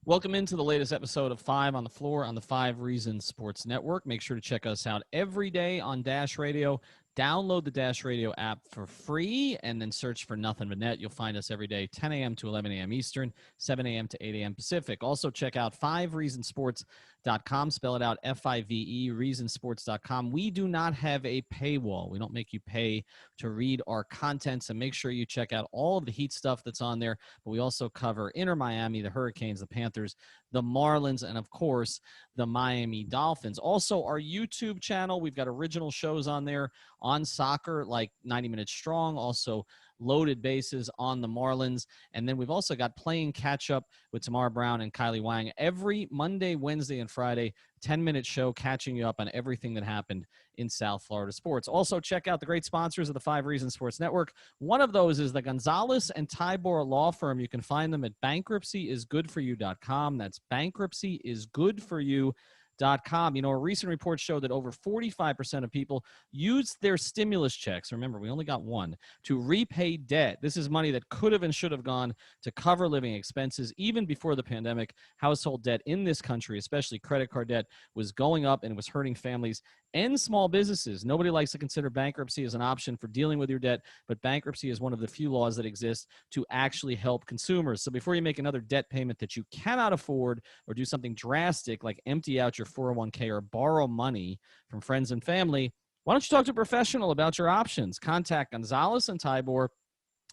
Welcome into the latest episode of 5 on the Floor on the 5 Reasons Sports Network. Make sure to check us out every day on Dash Radio. Download the Dash Radio app for free and then search for Nothing But Net. You'll find us every day, 10 a.m. to 11 a.m. Eastern, 7 a.m. to 8 a.m. Pacific. Also, check out 5reasonsports.com. Spell it out, F-I-V-E, reasonsports.com. We do not have a paywall. We don't make you pay to read our content, so make sure you check out all of the Heat stuff that's on there. But we also cover Inter Miami, the Hurricanes, the Panthers, the Marlins, and, of course, the Miami Dolphins. Also, our YouTube channel, we've got original shows on there on soccer, like 90 Minutes Strong, also Loaded Bases on the Marlins. And then we've also got Playing Catch Up with Tamara Brown and Kylie Wang every Monday, Wednesday, and Friday, 10-minute show catching you up on everything that happened in South Florida sports. Also, check out the great sponsors of the 5 Reasons Sports Network. One of those is the Gonzalez and Tybor Law Firm. You can find them at bankruptcyisgoodforyou.com. That's bankruptcyisgoodforyou.com. You know, a recent report showed that over 45% of people used their stimulus checks, remember, we only got one, to repay debt. This is money that could have and should have gone to cover living expenses. Even before the pandemic, household debt in this country, especially credit card debt, was going up and it was hurting families and small businesses. Nobody likes to consider bankruptcy as an option for dealing with your debt, but bankruptcy is one of the few laws that exist to actually help consumers. So before you make another debt payment that you cannot afford or do something drastic like empty out your 401k or borrow money from friends and family, why don't you talk to a professional about your options? Contact Gonzalez and Tybor.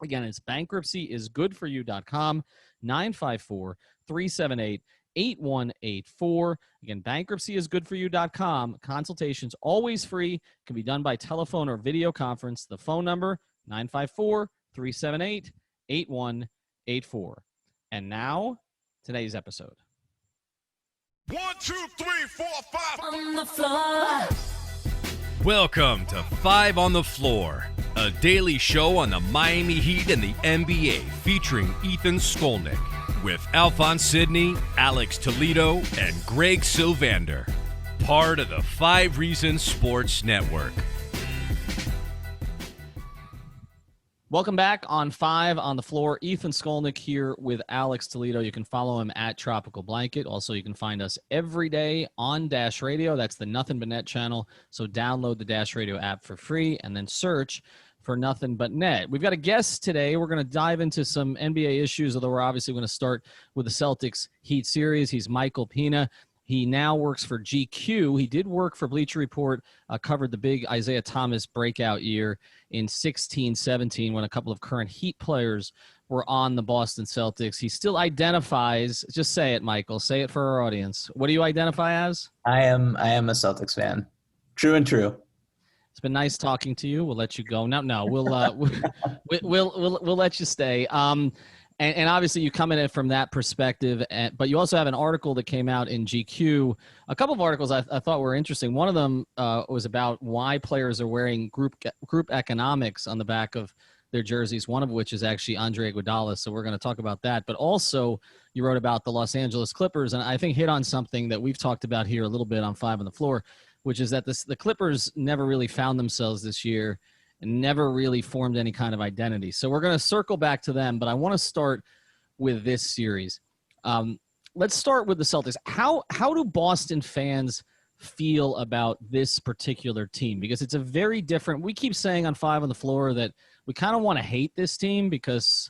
Again, it's bankruptcyisgoodforyou.com, 954-378-8184. Again, bankruptcyisgoodforyou.com. Consultations always free. Can be done by telephone or video conference. The phone number, 954-378-8184. And now, today's episode. 1, 2, 3, 4, 5 on the floor. Welcome to 5 on the Floor, a daily show on the Miami Heat and the NBA featuring Ethan Skolnick with Alphonse Sidney, Alex Toledo, and Greg Sylvander. Part of the 5 Reasons Sports Network. Welcome back on 5 on the Floor. Ethan Skolnick here with Alex Toledo. You can follow him at Tropical Blanket. Also, you can find us every day on Dash Radio. That's the Nothing But Net channel. So download the Dash Radio app for free and then search for Nothing But Net. We've got a guest today. We're going to dive into some NBA issues, although we're obviously going to start with the Celtics Heat series. He's Michael Pina. He now works for GQ. He did work for Bleacher Report, covered the big Isaiah Thomas breakout year in 16-17 when a couple of current Heat players were on the Boston Celtics. He still identifies, just say it, Michael, say it for our audience. What do you identify as? I am a Celtics fan. True and true. It's been nice talking to you. We'll let you go. No, we'll let you stay. And obviously you come in it from that perspective, but you also have an article that came out in GQ. A couple of articles I thought were interesting. One of them was about why players are wearing group economics on the back of their jerseys, one of which is actually Andre Iguodala. So we're going to talk about that. But also you wrote about the Los Angeles Clippers, and I think hit on something that we've talked about here a little bit on 5 on the Floor, which is that the Clippers never really found themselves this year and never really formed any kind of identity. So we're going to circle back to them, but I want to start with this series. Let's start with the Celtics. How do Boston fans feel about this particular team? Because it's a very different – we keep saying on 5 on the Floor that we kind of want to hate this team because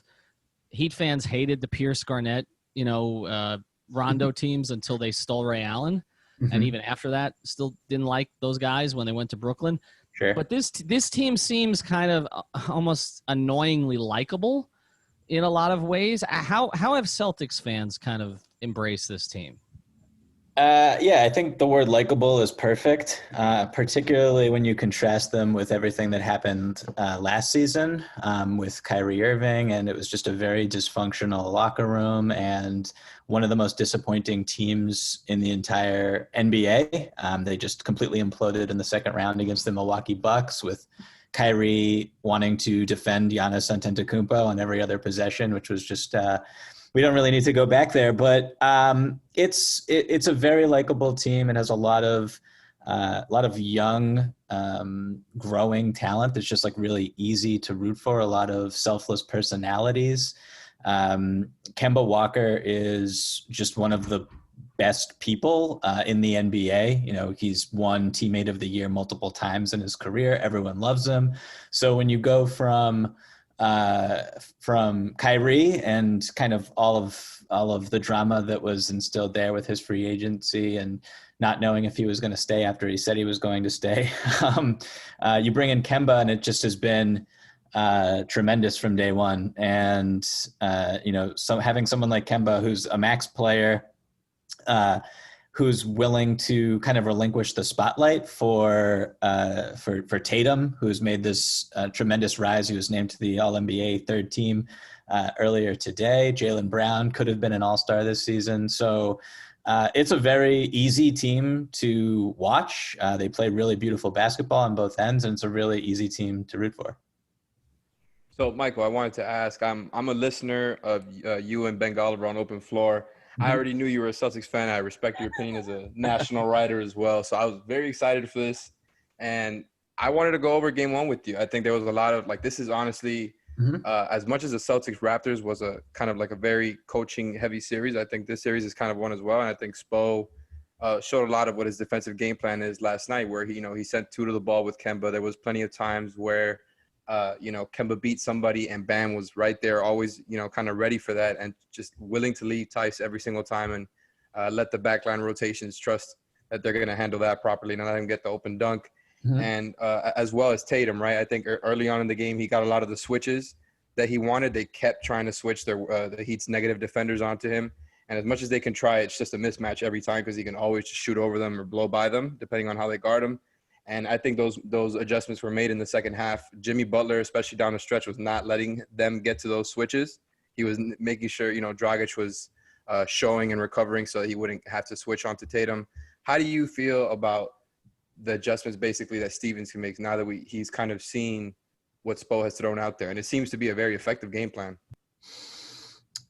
Heat fans hated the Pierce Garnett, Rondo teams until they stole Ray Allen. Mm-hmm. And even after that, still didn't like those guys when they went to Brooklyn. Sure. But this team seems kind of almost annoyingly likable in a lot of ways. How have Celtics fans kind of embraced this team? Yeah, I think the word likable is perfect, particularly when you contrast them with everything that happened last season with Kyrie Irving, and it was just a very dysfunctional locker room and one of the most disappointing teams in the entire NBA. They just completely imploded in the second round against the Milwaukee Bucks with Kyrie wanting to defend Giannis Antetokounmpo on every other possession, which was just we don't really need to go back there, but it's a very likable team and has a lot of young, growing talent that's just like really easy to root for. A lot of selfless personalities. Kemba Walker is just one of the best people in the NBA. You know, he's won Teammate of the Year multiple times in his career. Everyone loves him. So when you go from Kyrie and kind of all of the drama that was instilled there with his free agency and not knowing if he was going to stay after he said he was going to stay, you bring in Kemba, and it just has been tremendous from day one. And so having someone like Kemba, who's a max player, who's willing to kind of relinquish the spotlight for Tatum, who's made this tremendous rise. He was named to the All-NBA third team earlier today. Jaylen Brown could have been an all-star this season. So it's a very easy team to watch. They play really beautiful basketball on both ends, and it's a really easy team to root for. So, Michael, I wanted to ask, I'm a listener of you and Ben Golliver on Open Floor. I already knew you were a Celtics fan. I respect your opinion as a national writer as well. So I was very excited for this. And I wanted to go over game one with you. I think there was a lot of, this is honestly, as much as the Celtics-Raptors was a kind of like a very coaching-heavy series, I think this series is kind of one as well. And I think Spo showed a lot of what his defensive game plan is last night, where he sent two to the ball with Kemba. There was plenty of times where Kemba beat somebody and Bam was right there, always, kind of ready for that and just willing to leave Tice every single time and let the backline rotations trust that they're going to handle that properly and let him get the open dunk. And as well as Tatum, right? I think early on in the game, he got a lot of the switches that he wanted. They kept trying to switch the Heat's negative defenders onto him. And as much as they can try, it's just a mismatch every time because he can always just shoot over them or blow by them, depending on how they guard him. And I think those adjustments were made in the second half. Jimmy Butler, especially down the stretch, was not letting them get to those switches. He was making sure, Dragic was showing and recovering so that he wouldn't have to switch onto Tatum. How do you feel about the adjustments basically that Stevens can make now that he's kind of seen what Spo has thrown out there? And it seems to be a very effective game plan.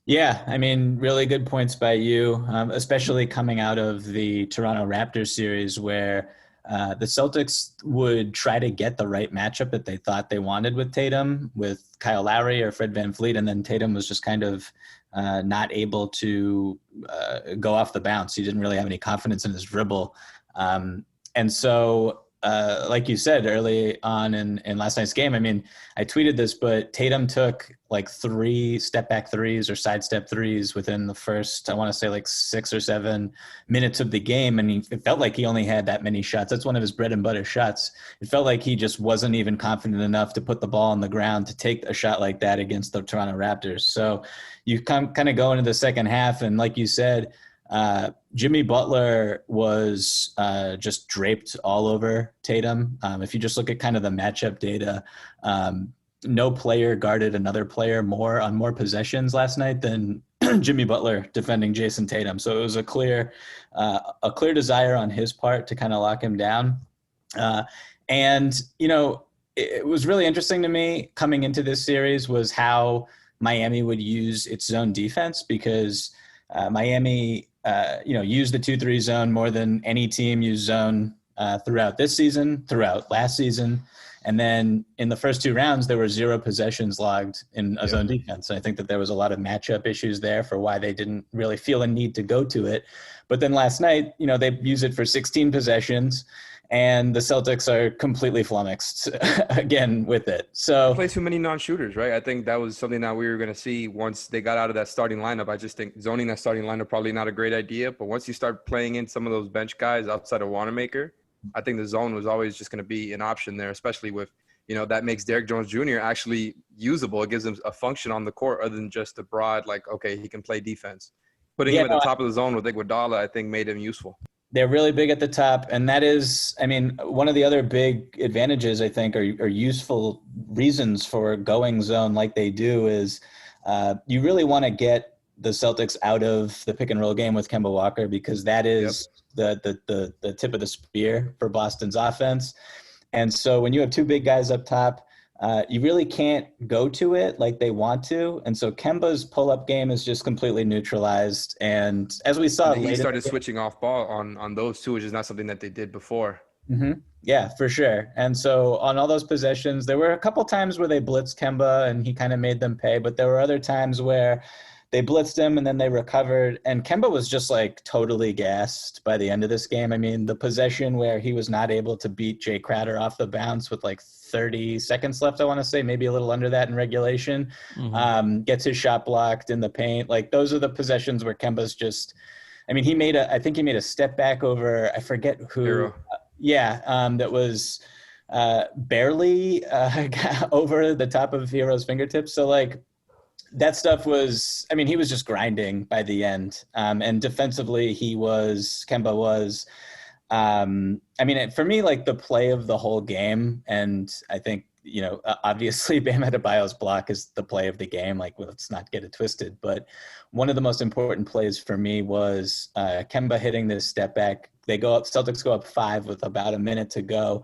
Yeah, I mean, really good points by you, especially coming out of the Toronto Raptors series where the Celtics would try to get the right matchup that they thought they wanted with Tatum, with Kyle Lowry or Fred VanVleet, and then Tatum was just kind of not able to go off the bounce. He didn't really have any confidence in his dribble. And so, like you said early on in last night's game, I mean, I tweeted this, but Tatum took 3 step-back threes or sidestep threes within the first, I want to say 6 or 7 minutes of the game, and it felt like he only had that many shots. That's one of his bread and butter shots. It felt like he just wasn't even confident enough to put the ball on the ground to take a shot like that against the Toronto Raptors. So you kind of go into the second half, and like you said, Jimmy Butler was just draped all over Tatum. If you just look at kind of the matchup data, no player guarded another player on more possessions last night than Jimmy Butler defending Jason Tatum. So it was a clear desire on his part to kind of lock him down. It was really interesting to me coming into this series was how Miami would use its zone defense, because Miami used the 2-3 zone more than any team used zone throughout this season, throughout last season. And then in the first 2 rounds, there were 0 possessions logged in a zone defense. And I think that there was a lot of matchup issues there for why they didn't really feel a need to go to it. But then last night, they used it for 16 possessions, and the Celtics are completely flummoxed again with it. So They play too many non-shooters, right? I think that was something that we were going to see once they got out of that starting lineup. I just think zoning that starting lineup probably not a great idea. But once you start playing in some of those bench guys outside of Wanamaker, I think the zone was always just going to be an option there, especially with, that makes Derrick Jones Jr. actually usable. It gives him a function on the court other than just a broad, he can play defense. Putting him at the top of the zone with Iguodala, I think, made him useful. They're really big at the top, and that is, one of the other big advantages, I think, or useful reasons for going zone like they do is you really want to get the Celtics out of the pick and roll game with Kemba Walker, because that is the tip of the spear for Boston's offense. And so when you have 2 big guys up top, you really can't go to it like they want to. And so Kemba's pull-up game is just completely neutralized. And as we saw he started switching off ball on those 2, which is not something that they did before. Mm-hmm. Yeah, for sure. And so on all those possessions, there were a couple times where they blitzed Kemba and he kind of made them pay, but there were other times where they blitzed him and then they recovered. And Kemba was just like totally gassed by the end of this game. I mean, the possession where he was not able to beat Jae Crowder off the bounce with like 30 seconds left, I want to say, maybe a little under that in regulation, gets his shot blocked in the paint. Like those are the possessions where Kemba's just, I mean, I think he made a step back over, I forget who. Hero. That was barely over the top of Hero's fingertips. So like that stuff was, I mean, he was just grinding by the end. And defensively, Kemba was, I mean, for me, like the play of the whole game, and I think, obviously Bam Adebayo's block is the play of the game. Like, let's not get it twisted. But one of the most important plays for me was Kemba hitting this step back. Celtics go up 5 with about a minute to go.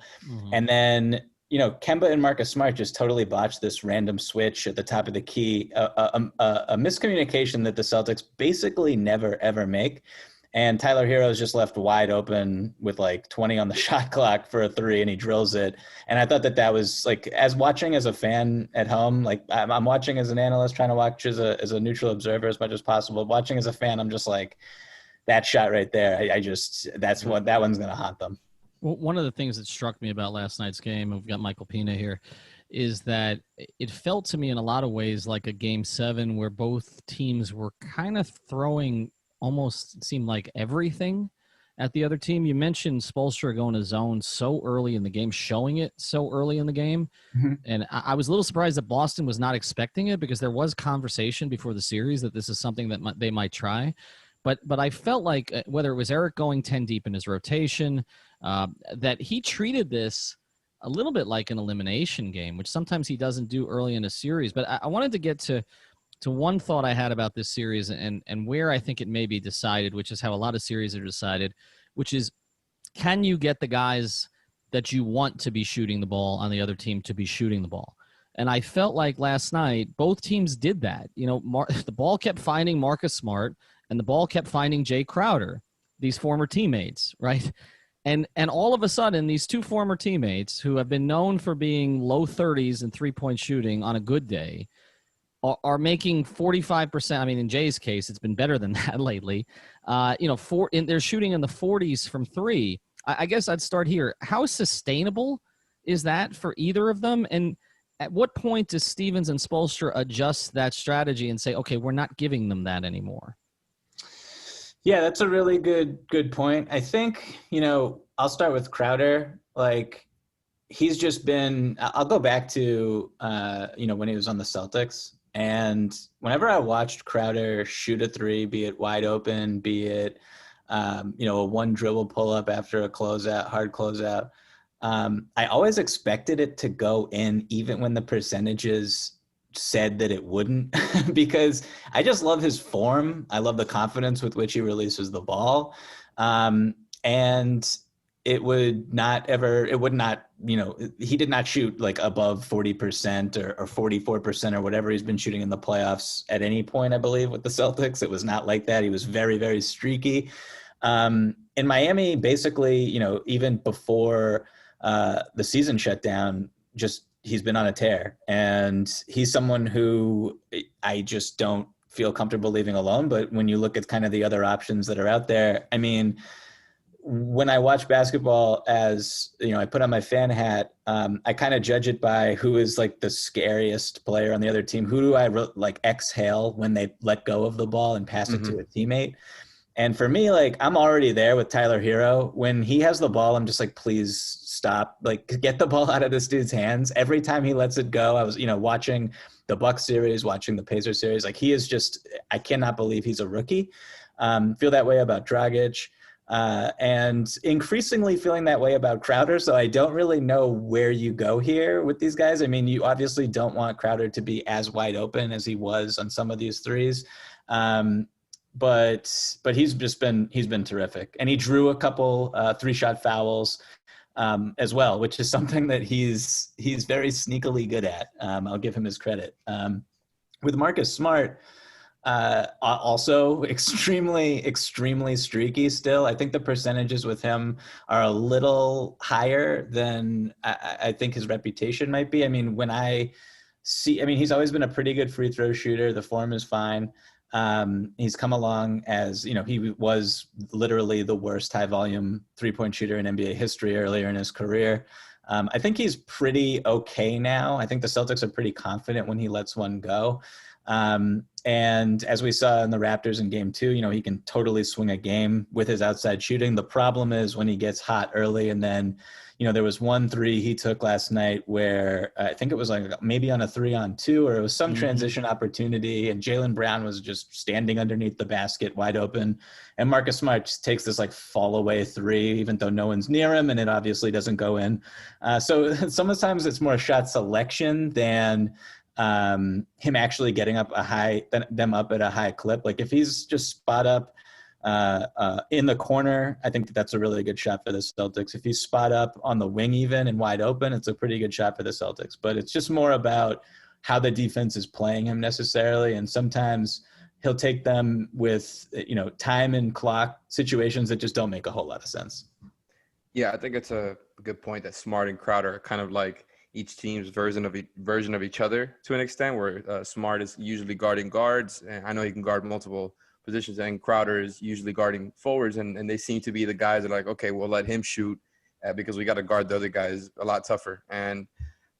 And then, Kemba and Marcus Smart just totally botched this random switch at the top of the key, a miscommunication that the Celtics basically never, ever make. And Tyler Hero's just left wide open with like 20 on the shot clock for a 3, and he drills it. And I thought that was like, as watching as a fan at home, like I'm watching as an analyst, trying to watch as a neutral observer as much as possible. Watching as a fan, I'm just like, that shot right there, that one's going to haunt them. Well, one of the things that struck me about last night's game, we've got Michael Pina here, is that it felt to me in a lot of ways like a Game 7 where both teams were kind of throwing almost seemed like everything at the other team. You mentioned Spoelstra going to zone so early in the game, showing it so early in the game. And I was a little surprised that Boston was not expecting it, because there was conversation before the series that this is something that they might try. But I felt like whether it was Eric going 10 deep in his rotation, that he treated this a little bit like an elimination game, which sometimes he doesn't do early in a series. But I wanted to get to one thought I had about this series and where I think it may be decided, which is how a lot of series are decided, which is, can you get the guys that you want to be shooting the ball on the other team to be shooting the ball? And I felt like last night, both teams did that. The ball kept finding Marcus Smart and the ball kept finding Jae Crowder, these former teammates, right? And all of a sudden, these two former teammates who have been known for being low 30s and three-point shooting on a good day are making 45%. I mean, in Jay's case, it's been better than that lately. They're shooting in the 40s from 3. I guess I'd start here. How sustainable is that for either of them? And at what point does Stevens and Spoelstra adjust that strategy and say, okay, we're not giving them that anymore? Yeah, that's a really good point. I think, I'll start with Crowder. Like, he's just been, I'll go back to, when he was on the Celtics. And whenever I watched Crowder shoot a 3, be it wide open, be it, a one dribble pull up after a hard closeout, I always expected it to go in even when the percentages said that it wouldn't, because I just love his form. I love the confidence with which he releases the ball. And it would not, he did not shoot like above 40% or 44% or whatever he's been shooting in the playoffs at any point, I believe, with the Celtics. It was not like that. He was very, very streaky. In Miami, basically, even before the season shut down, he's been on a tear, and he's someone who I just don't feel comfortable leaving alone. But when you look at kind of the other options that are out there, I mean, when I watch basketball, as I put on my fan hat, I kind of judge it by who is like the scariest player on the other team. Who do I like exhale when they let go of the ball and pass it to a teammate? And for me, like, I'm already there with Tyler Hero. When he has the ball, I'm just like, please stop. Like, get the ball out of this dude's hands. Every time he lets it go, I was, watching the Bucks series, watching the Pacers series. Like, he is just, I cannot believe he's a rookie. Feel that way about Dragic. And increasingly feeling that way about Crowder. So I don't really know where you go here with these guys. I mean, you obviously don't want Crowder to be as wide open as he was on some of these threes. But he's been terrific, and he drew a couple 3-shot fouls as well, which is something that he's very sneakily good at. I'll give him his credit. With Marcus Smart, Also extremely streaky still. I think the percentages with him are a little higher than I think his reputation might be. I mean, he's always been a pretty good free throw shooter. The form is fine. He's come along as, he was literally the worst high volume 3-point shooter in NBA history earlier in his career. I think he's pretty okay now. I think the Celtics are pretty confident when he lets one go. And as we saw in the Raptors in game 2, he can totally swing a game with his outside shooting. The problem is when he gets hot early, and then, there was 1 3 he took last night where I think it was like maybe on a 3-on-2, or it was some transition opportunity, and Jaylen Brown was just standing underneath the basket wide open. And Marcus Smart just takes this like fall away 3, even though no one's near him, and it obviously doesn't go in. So sometimes it's more shot selection than him actually getting them up at a high clip. Like if he's just spot up in the corner, I think that's a really good shot for the Celtics. If he's spot up on the wing even and wide open, it's a pretty good shot for the Celtics. But it's just more about how the defense is playing him necessarily. And sometimes he'll take them with, time and clock situations that just don't make a whole lot of sense. Yeah, I think it's a good point that Smart and Crowder are kind of like each team's version of each other to an extent, where Smart is usually guarding guards, and I know he can guard multiple positions, and Crowder is usually guarding forwards, and they seem to be the guys that are like, okay, we'll let him shoot because we got to guard the other guys a lot tougher. And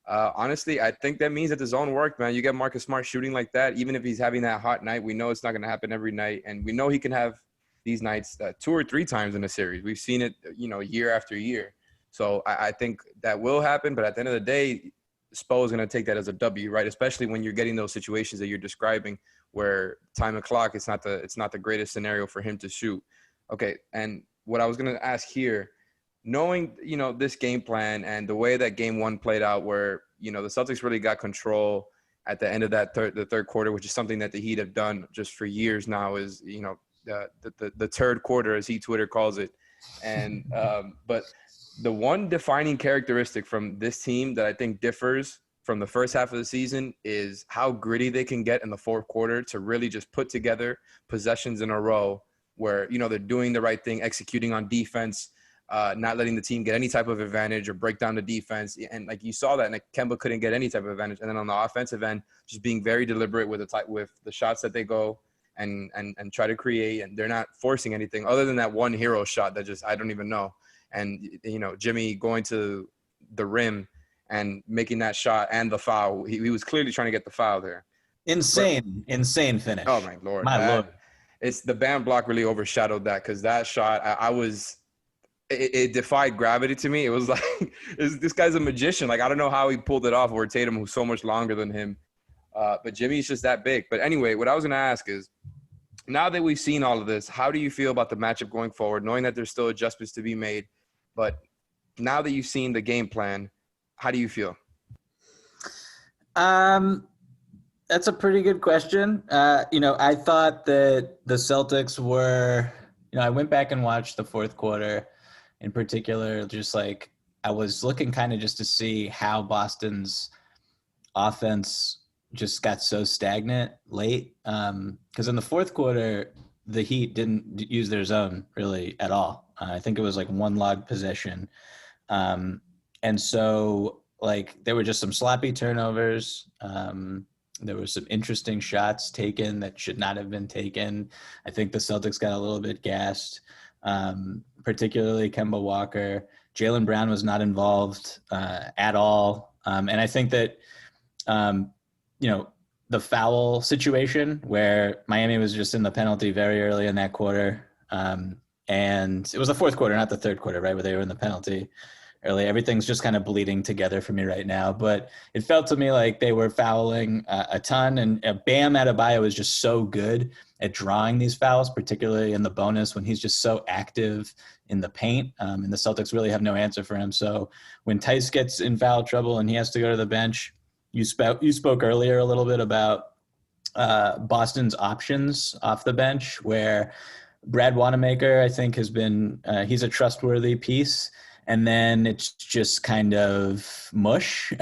honestly, I think that means that the zone worked, man. You get Marcus Smart shooting like that, even if he's having that hot night, we know it's not going to happen every night, and we know he can have these nights 2 or 3 times in a series. We've seen it, year after year. So I think that will happen, but at the end of the day, Spo is going to take that as a W, right? Especially when you're getting those situations that you're describing where time and clock, it's not the greatest scenario for him to shoot. Okay, and what I was going to ask here, knowing, this game plan and the way that game 1 played out where, the Celtics really got control at the end of the third quarter, which is something that the Heat have done just for years now, is, the third quarter, as Heat Twitter calls it. And but the one defining characteristic from this team that I think differs from the first half of the season is how gritty they can get in the fourth quarter to really just put together possessions in a row where, they're doing the right thing, executing on defense, not letting the team get any type of advantage or break down the defense. And like you saw that, and like Kemba couldn't get any type of advantage. And then on the offensive end, just being very deliberate with the shots that they go and try to create. And they're not forcing anything other than that one hero shot that just, I don't even know. And, Jimmy going to the rim and making that shot and the foul. He was clearly trying to get the foul there. Insane finish. Oh, my Lord. Lord. It's the Bam block really overshadowed that, because that shot, it defied gravity to me. It was like, this guy's a magician. Like, I don't know how he pulled it off, or Tatum, who's so much longer than him. But Jimmy's just that big. But anyway, what I was going to ask is, now that we've seen all of this, how do you feel about the matchup going forward, knowing that there's still adjustments to be made? But now that you've seen the game plan, how do you feel? That's a pretty good question. I thought that the Celtics were, I went back and watched the fourth quarter in particular, just like I was looking kind of just to see how Boston's offense just got so stagnant late. Because in the fourth quarter, the Heat didn't use their zone really at all. I think it was like 1 log possession. And so like there were just some sloppy turnovers. There were some interesting shots taken that should not have been taken. I think the Celtics got a little bit gassed, particularly Kemba Walker. Jaylen Brown was not involved at all. And I think that, the foul situation where Miami was just in the penalty very early in that quarter. And it was the fourth quarter, not the third quarter, right, where they were in the penalty early. Everything's just kind of bleeding together for me right now. But it felt to me like they were fouling a ton. And Bam Adebayo is just so good at drawing these fouls, particularly in the bonus when he's just so active in the paint. And the Celtics really have no answer for him. So when Tice gets in foul trouble and he has to go to the bench, you spoke earlier a little bit about Boston's options off the bench, where Brad Wanamaker, I think, has been he's a trustworthy piece. and then it's just kind of mush.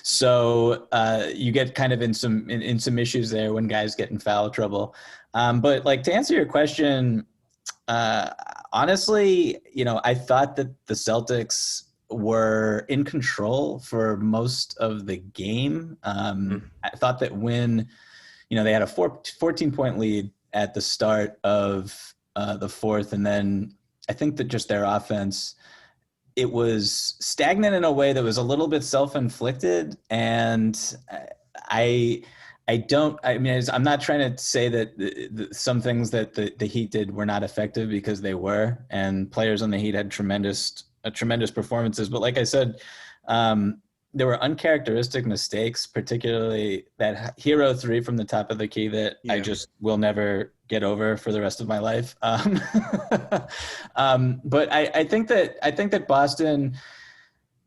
So you get kind of in some issues there when guys get in foul trouble. But like, to answer your question, honestly, I thought that the Celtics were in control for most of the game. I thought that when, they had a 14-point lead at the start of the fourth, and then I think that just their offense, it was stagnant in a way that was a little bit self-inflicted. And I'm not trying to say that some things that the Heat did were not effective, because they were, and players on the Heat had tremendous performances. But like I said, there were uncharacteristic mistakes, particularly that hero three from the top of the key that I just will never get over for the rest of my life. But I think that Boston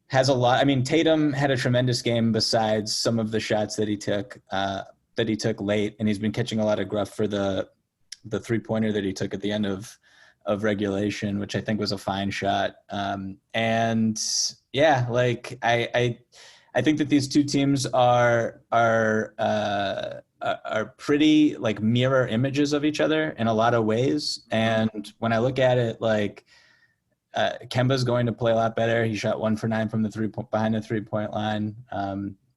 has a lot. I mean, Tatum had a tremendous game besides some of the shots that he took late, and he's been catching a lot of gruff for the 3-pointer that he took at the end of regulation, which I think was a fine shot. And yeah, like I think that these two teams are pretty like mirror images of each other in a lot of ways. And when I look at it, like Kemba's going to play a lot better. He shot 1 for 9 from behind the 3-point line.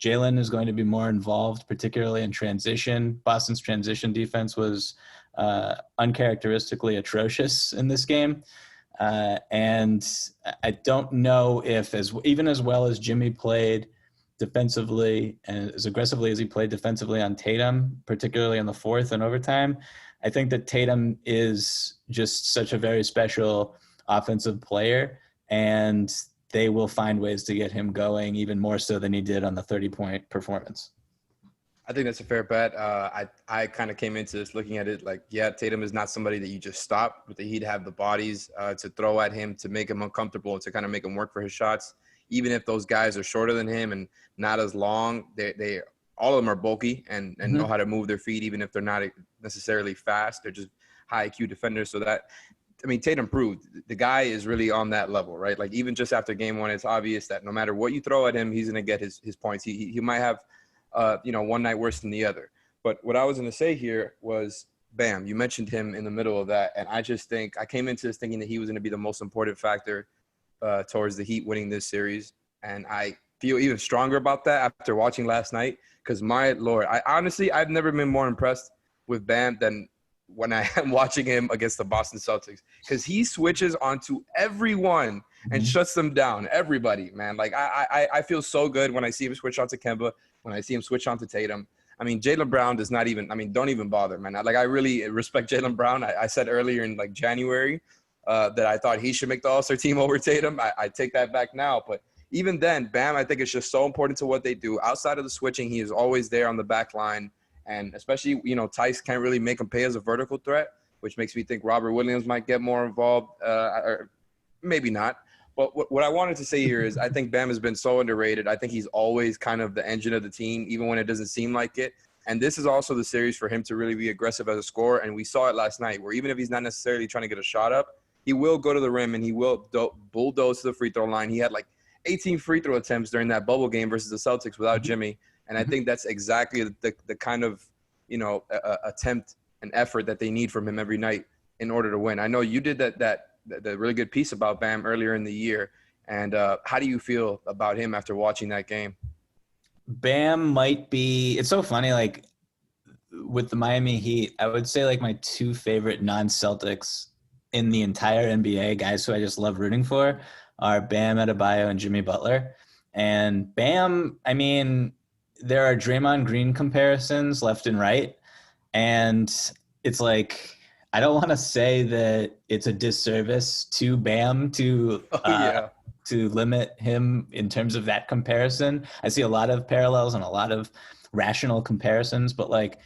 Jalen is going to be more involved, particularly in transition. Boston's transition defense was uncharacteristically atrocious in this game. And I don't know if even as well as Jimmy played defensively and as aggressively as he played defensively on Tatum, particularly in the fourth and overtime, I think that Tatum is just such a very special offensive player, and they will find ways to get him going even more so than he did on the 30-point performance. I think that's a fair bet. I kind of came into this looking at it like, Tatum is not somebody that you just stop, but the Heat have the bodies to throw at him, to make him uncomfortable, and to kind of make him work for his shots. Even if those guys are shorter than him and not as long, they all of them are bulky and know how to move their feet, even if they're not necessarily fast. They're just high IQ defenders. So that, I mean, Tatum proved the guy is really on that level, right? Like, even just after game one, it's obvious that no matter what you throw at him, he's going to get his points. He might have one night worse than the other. But what I was going to say here was, Bam, you mentioned him in the middle of that. And I just think I came into this thinking that he was going to be the most important factor towards the Heat winning this series. And I feel even stronger about that after watching last night, because my Lord, I've never been more impressed with Bam than when I am watching him against the Boston Celtics, because he switches onto everyone and shuts them down. Everybody, man. Like, I feel so good when I see him switch onto Kemba, when I see him switch onto Tatum. I mean, Jaylen Brown does not even – I mean, don't even bother, man. I really respect Jaylen Brown. I said earlier in, like, January that I thought he should make the All-Star team over Tatum. I take that back now. But even then, Bam, I think it's just so important to what they do. Outside of the switching, he is always there on the back line. And especially, Tice can't really make him pay as a vertical threat, which makes me think Robert Williams might get more involved, or maybe not. But what I wanted to say here is I think Bam has been so underrated. I think he's always kind of the engine of the team, even when it doesn't seem like it. And this is also the series for him to really be aggressive as a scorer. And we saw it last night, where even if he's not necessarily trying to get a shot up, he will go to the rim and he will bulldoze to the free throw line. He had like 18 free throw attempts during that bubble game versus the Celtics without Jimmy. And I think that's exactly the kind of, attempt and effort that they need from him every night in order to win. I know you did that really good piece about Bam earlier in the year. And how do you feel about him after watching that game? Bam might be – it's so funny, like, with the Miami Heat, I would say, like, my two favorite non-Celtics in the entire NBA, guys who I just love rooting for, are Bam Adebayo and Jimmy Butler. And Bam, I mean – there are Draymond Green comparisons left and right. And it's like, I don't want to say that it's a disservice to Bam to limit him in terms of that comparison. I see a lot of parallels and a lot of rational comparisons, but like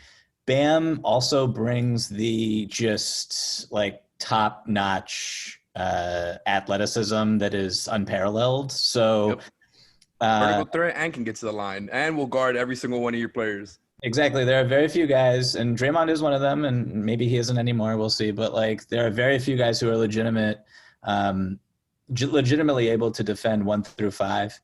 Bam also brings the just like top notch athleticism that is unparalleled. So, yep. Vertical threat and can get to the line and will guard every single one of your players. Exactly. There are very few guys, and Draymond is one of them, and maybe he isn't anymore. We'll see. But, like, there are very few guys who are legitimate, legitimately able to defend 1 through 5.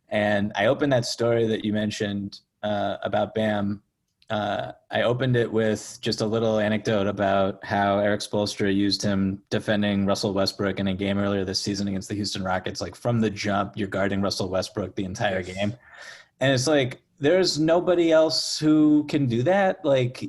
And I opened that story that you mentioned about Bam. I opened it with just a little anecdote about how Eric Spoelstra used him defending Russell Westbrook in a game earlier this season against the Houston Rockets. Like from the jump, you're guarding Russell Westbrook the entire game. And it's like, there's nobody else who can do that. Like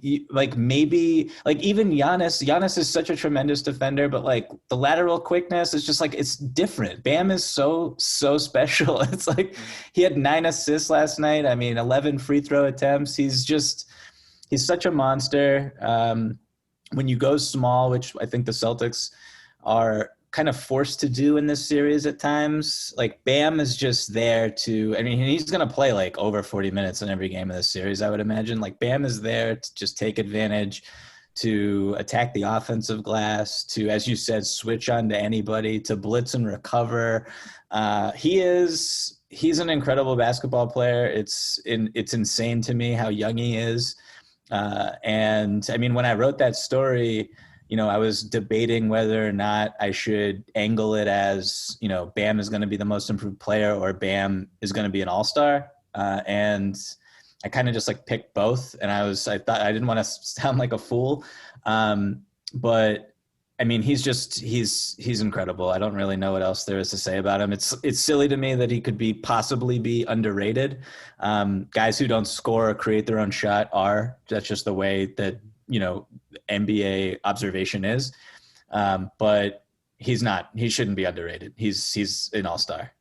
maybe like even Giannis is such a tremendous defender, but like the lateral quickness is just like, it's different. Bam is so special. It's like he had 9 assists last night. I mean, 11 free throw attempts. He's such a monster. When you go small, which I think the Celtics are kind of forced to do in this series at times, like Bam is just there to, I mean, he's going to play like over 40 minutes in every game of this series, I would imagine. Like Bam is there to just take advantage, to attack the offensive glass, to, as you said, switch on to anybody, to blitz and recover. He's an incredible basketball player. It's insane to me how young he is. And I mean, when I wrote that story, you know, I was debating whether or not I should angle it as, you know, Bam is going to be the most improved player or Bam is going to be an all-star. And I kind of just like picked both. And I thought I didn't want to sound like a fool. But I mean, he's incredible. I don't really know what else there is to say about him. It's silly to me that he could possibly be underrated. Guys who don't score or create their own shot that's just the way that, you know, NBA observation is. But he's not. He shouldn't be underrated. He's an all-star.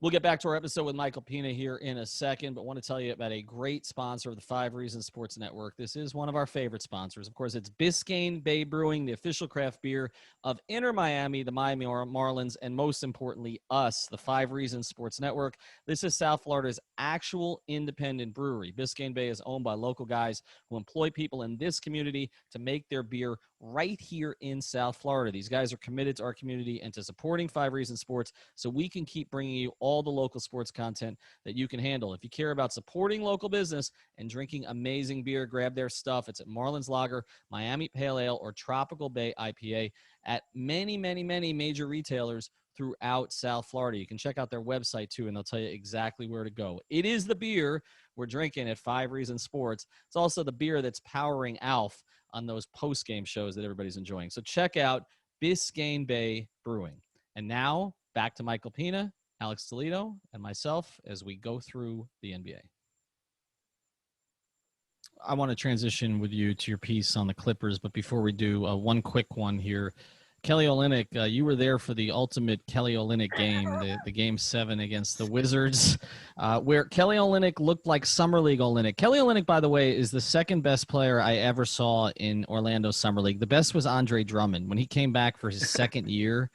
We'll get back to our episode with Michael Pina here in a second, but want to tell you about a great sponsor of the 5 Reasons Sports Network. This is one of our favorite sponsors. Of course, it's Biscayne Bay Brewing, the official craft beer of Inter Miami, the Miami Marlins, and most importantly, us, the 5 Reasons Sports Network. This is South Florida's actual independent brewery. Biscayne Bay is owned by local guys who employ people in this community to make their beer right here in South Florida. These guys are committed to our community and to supporting 5 Reasons Sports so we can keep bringing you all the local sports content that you can handle. If you care about supporting local business and drinking amazing beer, grab their stuff. It's at Marlins Lager, Miami Pale Ale, or Tropical Bay IPA at many, many, many major retailers throughout South Florida. You can check out their website too, and they'll tell you exactly where to go. It is the beer we're drinking at 5 Reasons Sports. It's also the beer that's powering Alf on those post-game shows that everybody's enjoying. So check out Biscayne Bay Brewing. And now back to Michael Pina, Alex Toledo, and myself as we go through the NBA. I want to transition with you to your piece on the Clippers, but before we do, one quick one here. Kelly Olynyk, you were there for the ultimate Kelly Olynyk game, the Game 7 against the Wizards, where Kelly Olynyk looked like Summer League Olynyk. Kelly Olynyk, by the way, is the second best player I ever saw in Orlando Summer League. The best was Andre Drummond when he came back for his second year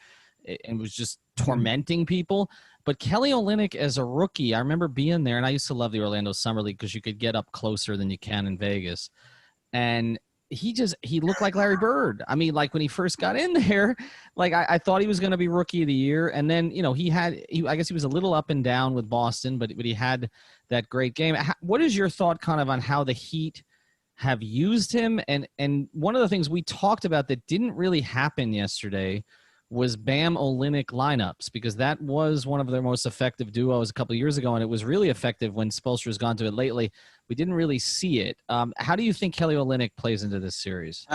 and was just tormenting people. But Kelly Olynyk as a rookie, I remember being there, and I used to love the Orlando Summer League because you could get up closer than you can in Vegas. And he looked like Larry Bird. I mean, like when he first got in there, like I thought he was going to be rookie of the year. And then, you know, I guess he was a little up and down with Boston, but he had that great game. What is your thought kind of on how the Heat have used him? And one of the things we talked about that didn't really happen yesterday was Bam Olynyk lineups, because that was one of their most effective duos a couple of years ago, and it was really effective when Spoelstra's gone to it lately. We didn't really see it. How do you think Kelly Olynyk plays into this series?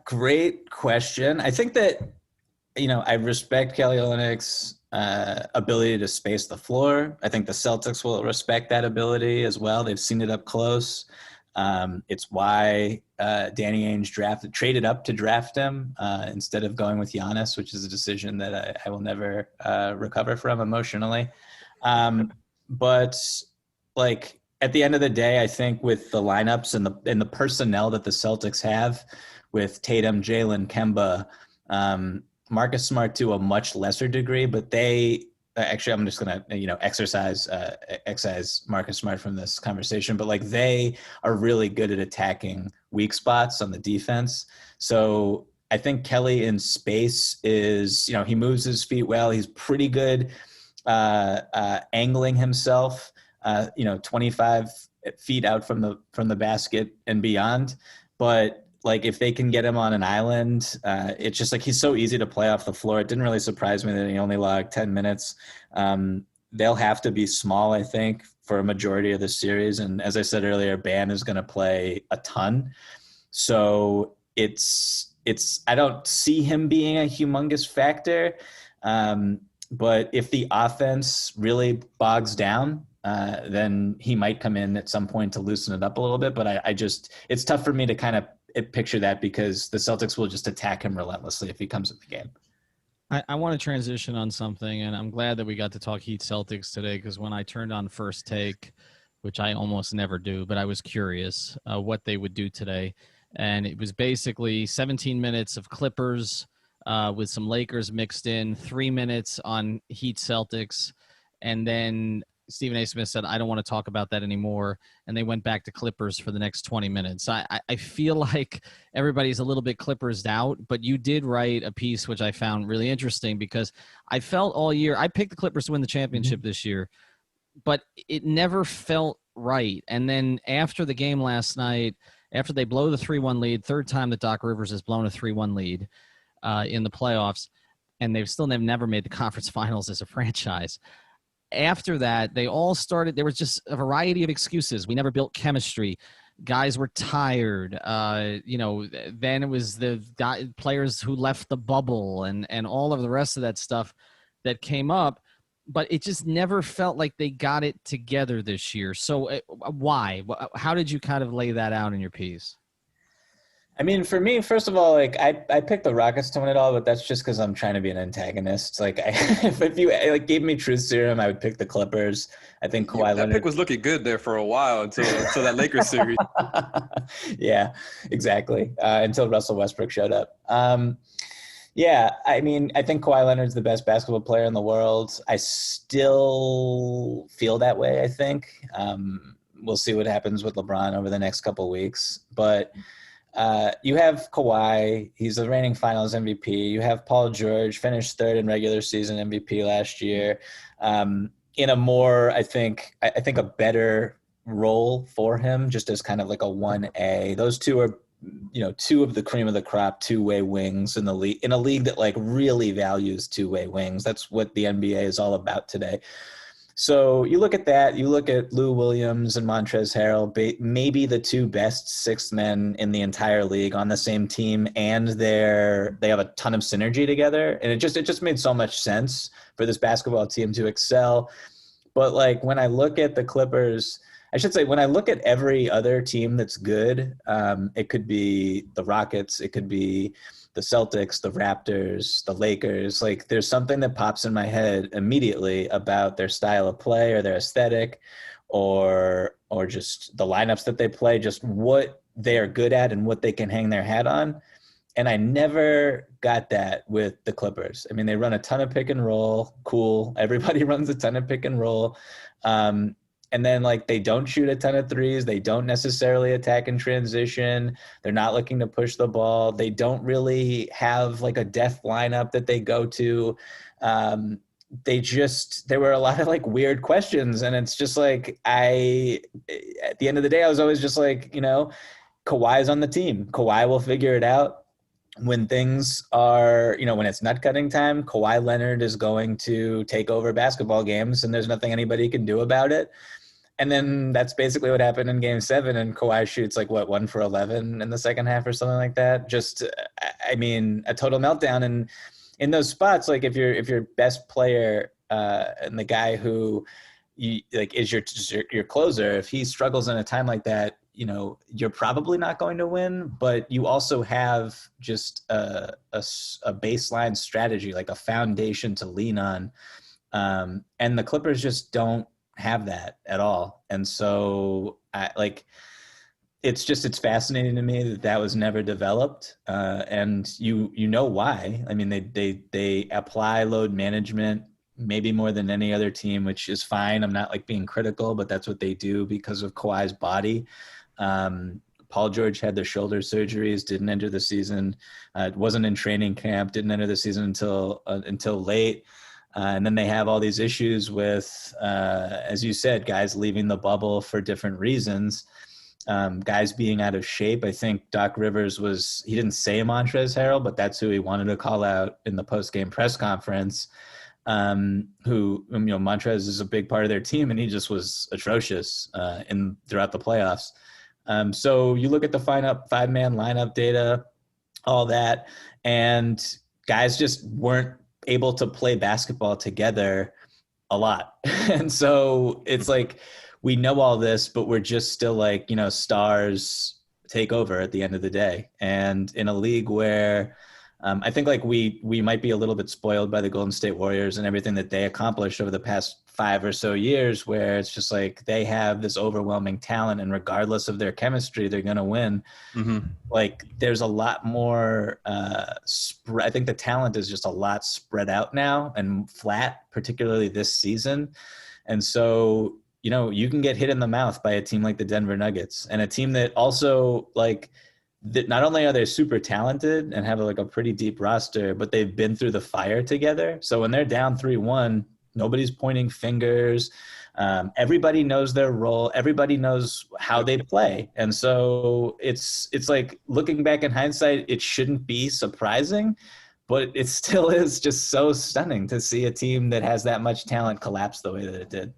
Great question. I think that, you know, I respect Kelly Olynyk's ability to space the floor. I think the Celtics will respect that ability as well. They've seen it up close. It's why Danny Ainge traded up to draft him instead of going with Giannis, which is a decision that I will never recover from emotionally. But like at the end of the day, I think with the lineups and the personnel that the Celtics have with Tatum, Jalen, Kemba, Marcus Smart to a much lesser degree, but they actually, I'm just going to, you know, excise Marcus Smart from this conversation, but like they are really good at attacking weak spots on the defense. So I think Kelly in space is, you know, he moves his feet well. He's pretty good angling himself, 25 feet out from the basket and beyond. But like if they can get him on an island, it's just like he's so easy to play off the floor. It didn't really surprise me that he only logged 10 minutes. They'll have to be small, I think, for a majority of the series. And as I said earlier, Bam is going to play a ton. So it's I don't see him being a humongous factor. But if the offense really bogs down, then he might come in at some point to loosen it up a little bit. But it's tough for me to kind of picture that because the Celtics will just attack him relentlessly if he comes in the game. I want to transition on something, and I'm glad that we got to talk Heat Celtics today because when I turned on First Take, which I almost never do, but I was curious what they would do today. And it was basically 17 minutes of Clippers with some Lakers mixed in, 3 minutes on Heat Celtics, and then Stephen A. Smith said, I don't want to talk about that anymore. And they went back to Clippers for the next 20 minutes. I feel like everybody's a little bit Clippers out, but you did write a piece which I found really interesting because I felt all year, I picked the Clippers to win the championship this year, but it never felt right. And then after the game last night, after they blow the 3-1 lead, third time that Doc Rivers has blown a 3-1 lead in the playoffs, and they've never made the conference finals as a franchise. After that, they all started. There was just a variety of excuses. We never built chemistry. Guys were tired. Then it was the players who left the bubble and all of the rest of that stuff that came up. But it just never felt like they got it together this year. So why? How did you kind of lay that out in your piece? I mean, for me, first of all, like I picked the Rockets to win it all, but that's just because I'm trying to be an antagonist. Like, if you gave me truth serum, I would pick the Clippers. I think Kawhi Leonard. That pick was looking good there for a while until that Lakers series. Yeah, exactly. Until Russell Westbrook showed up. Yeah, I mean, I think Kawhi Leonard's the best basketball player in the world. I still feel that way, I think. We'll see what happens with LeBron over the next couple of weeks. But you have Kawhi. He's the reigning finals MVP. You have Paul George, finished third in regular season MVP last year. In a more, I think a better role for him, just as kind of like a 1A. Those two are, two of the cream of the crop, two-way wings in the league, in a league that like really values two-way wings. That's what the NBA is all about today. So you look at that, you look at Lou Williams and Montrezl Harrell, maybe the two best sixth men in the entire league on the same team, and they have a ton of synergy together. And it just made so much sense for this basketball team to excel. But like when I look at the Clippers, I should say when I look at every other team that's good, it could be the Rockets, it could be the Celtics, the Raptors, the Lakers. Like there's something that pops in my head immediately about their style of play or their aesthetic or just the lineups that they play, just what they are good at and what they can hang their hat on. And I never got that with the Clippers. I mean, they run a ton of pick and roll. Cool. Everybody runs a ton of pick and roll. And then like they don't shoot a ton of threes. They don't necessarily attack in transition. They're not looking to push the ball. They don't really have like a depth lineup that they go to. There were a lot of like weird questions. And it's just like, at the end of the day, I was always just like, Kawhi's on the team. Kawhi will figure it out. When things are, when it's nut cutting time, Kawhi Leonard is going to take over basketball games and there's nothing anybody can do about it. And then that's basically what happened in Game 7. And Kawhi shoots 1 for 11 in the second half or something like that. Just, I mean, a total meltdown. And in those spots, like if your best player and the guy who is your closer, if he struggles in a time like that, you're probably not going to win, but you also have just a baseline strategy, like a foundation to lean on. And the Clippers just don't have that at all. And so it's fascinating to me that was never developed. And you know why. I mean, they apply load management maybe more than any other team, which is fine. I'm not being critical, but that's what they do because of Kawhi's body. Paul George had the shoulder surgeries, didn't enter the season. Wasn't in training camp, didn't enter the season until late. And then they have all these issues with, as you said, guys leaving the bubble for different reasons. guys being out of shape. I think Doc Rivers he didn't say Montrezl Harrell, but that's who he wanted to call out in the post-game press conference. Montrez is a big part of their team, and he just was atrocious throughout the playoffs. So you look at the five-man lineup data, all that, and guys just weren't able to play basketball together a lot. And so it's like, we know all this, but we're just still like, stars take over at the end of the day. And in a league where I think like we might be a little bit spoiled by the Golden State Warriors and everything that they accomplished over the past 5 or so years, where it's just like they have this overwhelming talent, and regardless of their chemistry, they're going to win. Mm-hmm. Like there's a lot more I think the talent is just a lot spread out now and flat, particularly this season. And so, you can get hit in the mouth by a team like the Denver Nuggets, and a team that also that not only are they super talented and have a pretty deep roster, but they've been through the fire together. So when they're down 3-1, nobody's pointing fingers. Everybody knows their role. Everybody knows how they play. And so it's like, looking back in hindsight, it shouldn't be surprising, but it still is just so stunning to see a team that has that much talent collapse the way that it did.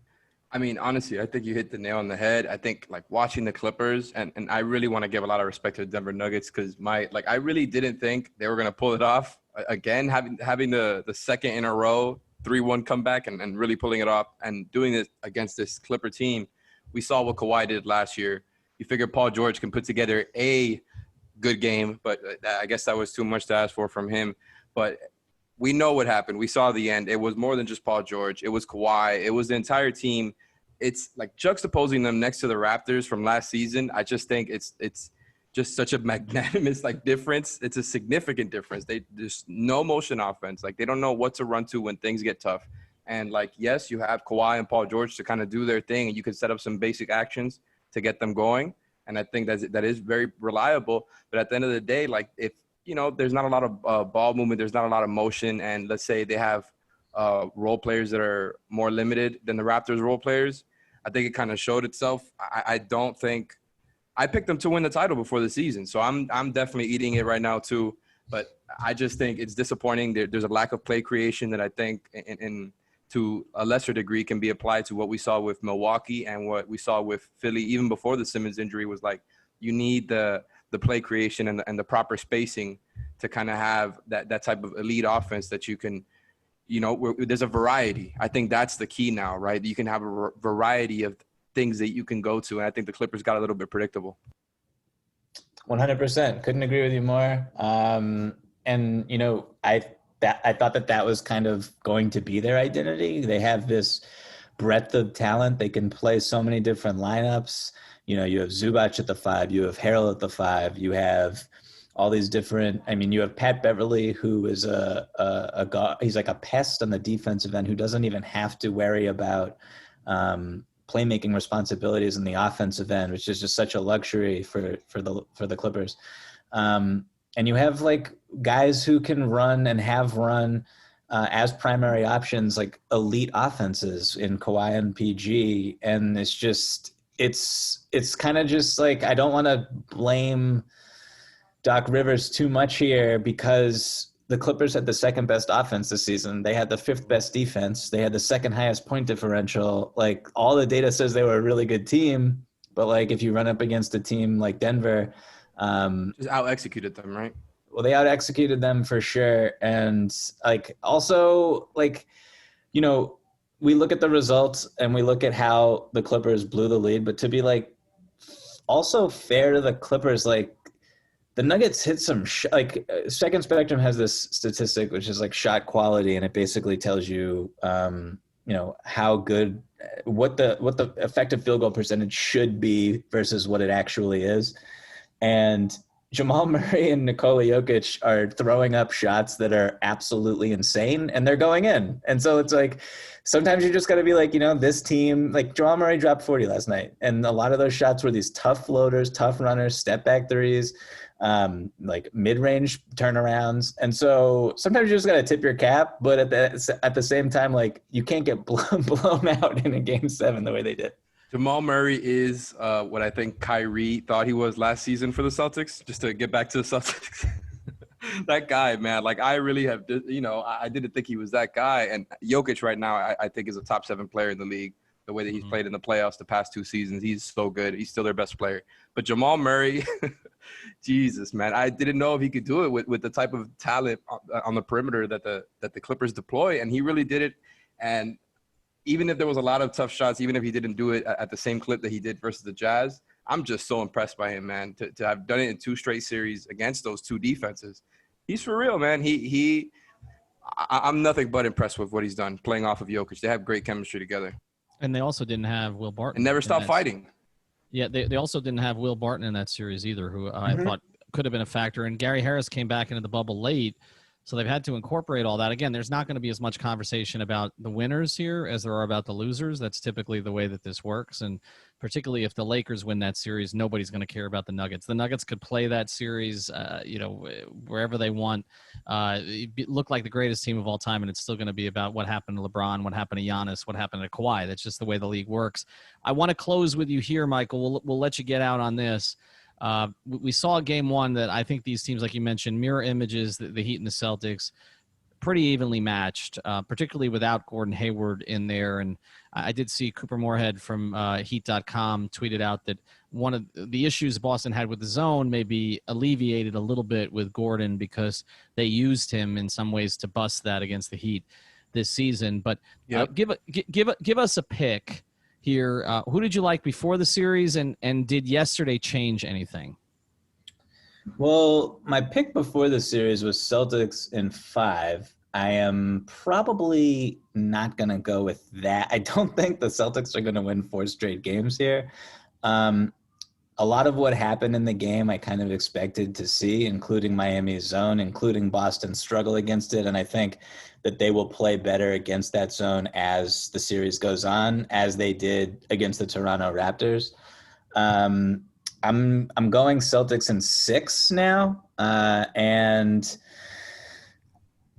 I mean, honestly, I think you hit the nail on the head. I think watching the Clippers, and I really want to give a lot of respect to the Denver Nuggets, because I really didn't think they were going to pull it off again, having the second in a row 3-1 comeback and really pulling it off and doing it against this Clipper team. We saw what Kawhi did last year. You figure Paul George can put together a good game, but I guess that was too much to ask for from him. But we know what happened. We saw the end. It was more than just Paul George. It was Kawhi. It was the entire team. It's like juxtaposing them next to the Raptors from last season. I just think it's just such a magnanimous difference. It's a significant difference. There's no motion offense. They don't know what to run to when things get tough. And yes, you have Kawhi and Paul George to kind of do their thing, and you can set up some basic actions to get them going. And I think that is very reliable. But at the end of the day, if there's not a lot of ball movement, there's not a lot of motion, and let's say they have role players that are more limited than the Raptors role players, I think it kind of showed itself. I don't think I picked them to win the title before the season, so I'm definitely eating it right now too. But I just think it's disappointing. There's a lack of play creation that I think, in to a lesser degree, can be applied to what we saw with Milwaukee and what we saw with Philly even before the Simmons injury. Was you need the play creation and the proper spacing to kind of have that type of elite offense that you can. There's a variety. I think that's the key now, right? You can have a variety of things that you can go to, and I think the Clippers got a little bit predictable. 100%. Couldn't agree with you more. I thought that was kind of going to be their identity. They have this breadth of talent. They can play so many different lineups. You have Zubac at the 5, you have Harrell at the 5, you have all these different. You have Pat Beverly, who is he's like a pest on the defensive end, who doesn't even have to worry about playmaking responsibilities in the offensive end, which is just such a luxury for the Clippers. And you have guys who can run and have run as primary options, elite offenses in Kawhi and PG. And it's kind of just I don't want to blame Doc Rivers too much here, because the Clippers had the second best offense this season. They had the 5th best defense. They had the second highest point differential. All the data says they were a really good team, but if you run up against a team like Denver, just out-executed them, right? Well, they out-executed them for sure. And also we look at the results and we look at how the Clippers blew the lead, but to be also fair to the Clippers, the Nuggets hit some Second Spectrum has this statistic, which is shot quality. And it basically tells you, how good, what the effective field goal percentage should be versus what it actually is. And Jamal Murray and Nikola Jokic are throwing up shots that are absolutely insane, and they're going in. And so it's sometimes you just got to be this team, Jamal Murray dropped 40 last night. And a lot of those shots were these tough floaters, tough runners, step back threes, mid-range turnarounds. And so sometimes you just got to tip your cap, but at the same time, you can't get blown out in a game 7 the way they did. Jamal Murray is what I think Kyrie thought he was last season for the Celtics, just to get back to the Celtics. That guy, man, like I really have, I didn't think he was that guy. And Jokic right now, I think is a top 7 player in the league. The way that he's played in the playoffs the past 2 seasons, he's so good. He's still their best player. But Jamal Murray, Jesus, man, I didn't know if he could do it with the type of talent on the perimeter that the Clippers deploy, and he really did it. And even if there was a lot of tough shots, even if he didn't do it at the same clip that he did versus the Jazz, I'm just so impressed by him, man, to have done it in 2 straight series against those 2 defenses. He's for real, man. I'm nothing but impressed with what he's done playing off of Jokic. They have great chemistry together. And they also didn't have Will Barton. And never stop fighting. Yeah, they also didn't have Will Barton in that series either, who I thought could have been a factor. And Gary Harris came back into the bubble late, so they've had to incorporate all that. Again, there's not going to be as much conversation about the winners here as there are about the losers. That's typically the way that this works. And particularly if the Lakers win that series, nobody's going to care about the Nuggets. The Nuggets could play that series, wherever they want. Look like the greatest team of all time, and it's still going to be about what happened to LeBron, what happened to Giannis, what happened to Kawhi. That's just the way the league works. I want to close with you here, Michael. We'll let you get out on this. We saw game 1 that I think these teams, like you mentioned, mirror images, the Heat and the Celtics, pretty evenly matched, particularly without Gordon Hayward in there. And I did see Cooper Moorhead from Heat.com tweeted out that one of the issues Boston had with the zone may be alleviated a little bit with Gordon because they used him in some ways to bust that against the Heat this season. But give us a pick here. Who did you like before the series, and did yesterday change anything? Well, my pick before the series was Celtics in 5. I am probably not going to go with that. I don't think the Celtics are going to win 4 straight games here. A lot of what happened in the game I kind of expected to see, including Miami's zone, including Boston's struggle against it. And I think that they will play better against that zone as the series goes on, as they did against the Toronto Raptors. I'm going Celtics in 6 now. And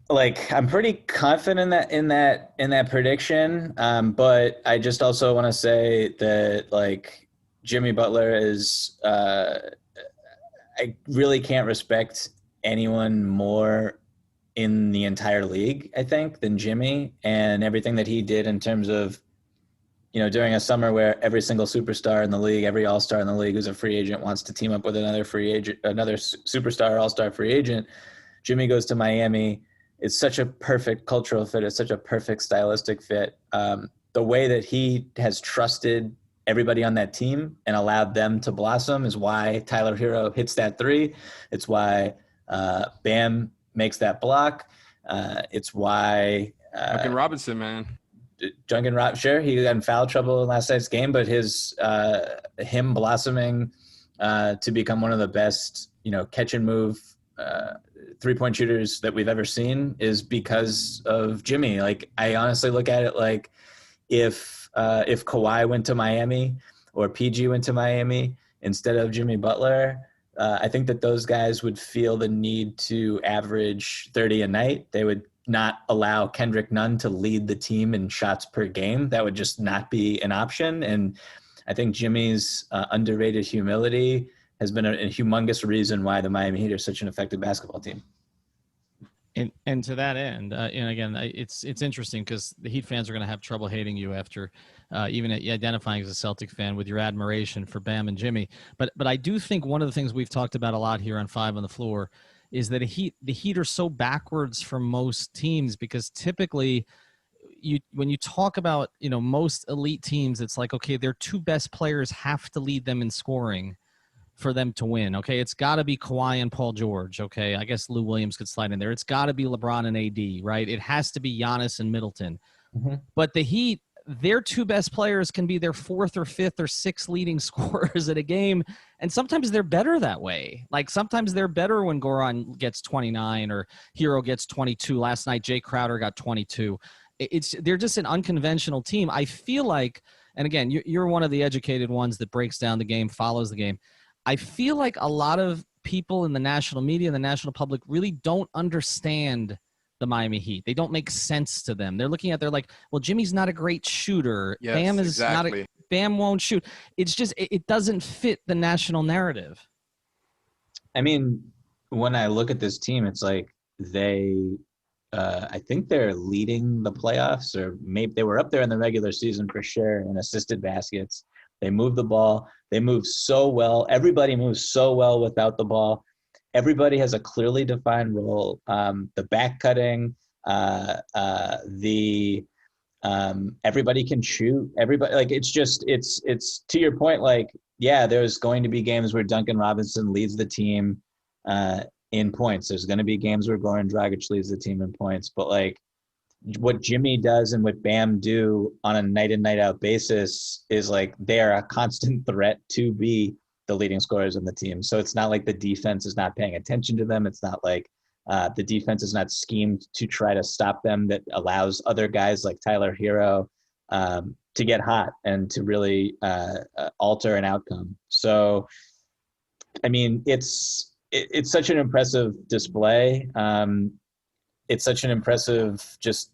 like, I'm pretty confident in that prediction. But I just also want to say that, like, Jimmy Butler is, I really can't respect anyone more in the entire league, I think, than Jimmy, and everything that he did in terms of, during a summer where every single superstar in the league, every all-star in the league who's a free agent wants to team up with another free agent, another superstar all-star free agent. Jimmy goes to Miami. It's such a perfect cultural fit. It's such a perfect stylistic fit. The way that he has trusted everybody on that team and allowed them to blossom is why Tyler Hero hits that 3. It's why Bam makes that block. It's why Duncan Robinson, man. Duncan Robinson, sure, he got in foul trouble in last night's game, but him blossoming to become one of the best, catch and move 3-point shooters that we've ever seen is because of Jimmy. Like, I honestly look at it like if Kawhi went to Miami or PG went to Miami instead of Jimmy Butler, I think that those guys would feel the need to average 30 a night. They would not allow Kendrick Nunn to lead the team in shots per game. That would just not be an option. And I think Jimmy's underrated humility has been a humongous reason why the Miami Heat are such an effective basketball team. And to that end, and again, it's interesting because the Heat fans are going to have trouble hating you after even identifying as a Celtic fan with your admiration for Bam and Jimmy. But I do think one of the things we've talked about a lot here on 5 on the Floor is that the Heat are so backwards for most teams because typically when you talk about most elite teams, it's like, okay, their 2 best players have to lead them in scoring for them to win. Okay, it's got to be Kawhi and Paul George. Okay, I guess Lou Williams could slide in there. It's got to be LeBron and AD, right? It has to be Giannis and Middleton. Mm-hmm. But the Heat, their 2 best players can be their 4th or 5th or 6th leading scorers at a game, and sometimes they're better that way. Like, sometimes they're better when Goran gets 29 or Hero gets 22. Last night, Jae Crowder got 22. They're just an unconventional team. I feel like, and again, you're one of the educated ones that breaks down the game, follows the game. I feel like a lot of people in the national media and the national public really don't understand the Miami Heat. They don't make sense to them. They're looking at, they're like, well, Jimmy's not a great shooter. Yes, Bam is exactly. Bam won't shoot. It's just, it doesn't fit the national narrative. I mean, when I look at this team, it's like I think they're leading the playoffs, or maybe they were up there in the regular season for sure in assisted baskets. They move the ball. They move so well. Everybody moves so well without the ball. Everybody has a clearly defined role. The back cutting, everybody can shoot. Everybody, like, it's to your point. Like, yeah, there's going to be games where Duncan Robinson leads the team in points. There's going to be games where Goran Dragic leads the team in points. But like, what Jimmy does and what Bam do on a night in, night out basis is like, they are a constant threat to be the leading scorers on the team. So it's not like the defense is not paying attention to them. It's not like the defense is not schemed to try to stop them. That allows other guys like Tyler Hero to get hot and to really alter an outcome. So, I mean, it's such an impressive display. It's such an impressive just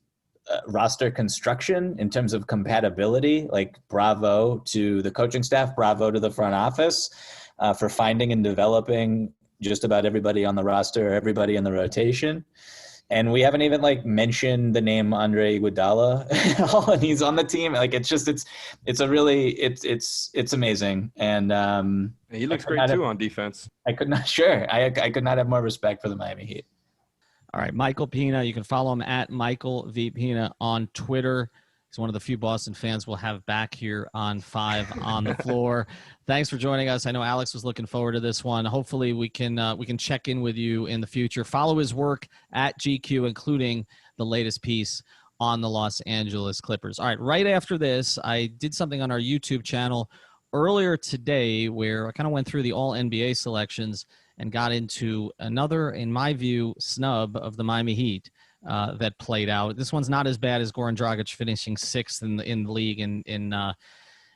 roster construction in terms of compatibility. Like, bravo to the coaching staff, bravo to the front office for finding and developing just about everybody on the roster, everybody in the rotation. And we haven't even like mentioned the name Andre Iguodala at all, and he's on the team. Like, it's amazing. And he looks great too on defense. I could not have more respect for the Miami Heat. All right, Michael Pina. You can follow him at Michael V. Pina on Twitter. He's one of the few Boston fans we'll have back here on 5 on the Floor. Thanks for joining us. I know Alex was looking forward to this one. Hopefully we can check in with you in the future. Follow his work at GQ, including the latest piece on the Los Angeles Clippers. All right after this, I did something on our YouTube channel earlier today where I kind of went through the all-NBA selections and got into another, in my view, snub of the Miami Heat that played out. This one's not as bad as Goran Dragic finishing 6th in the league in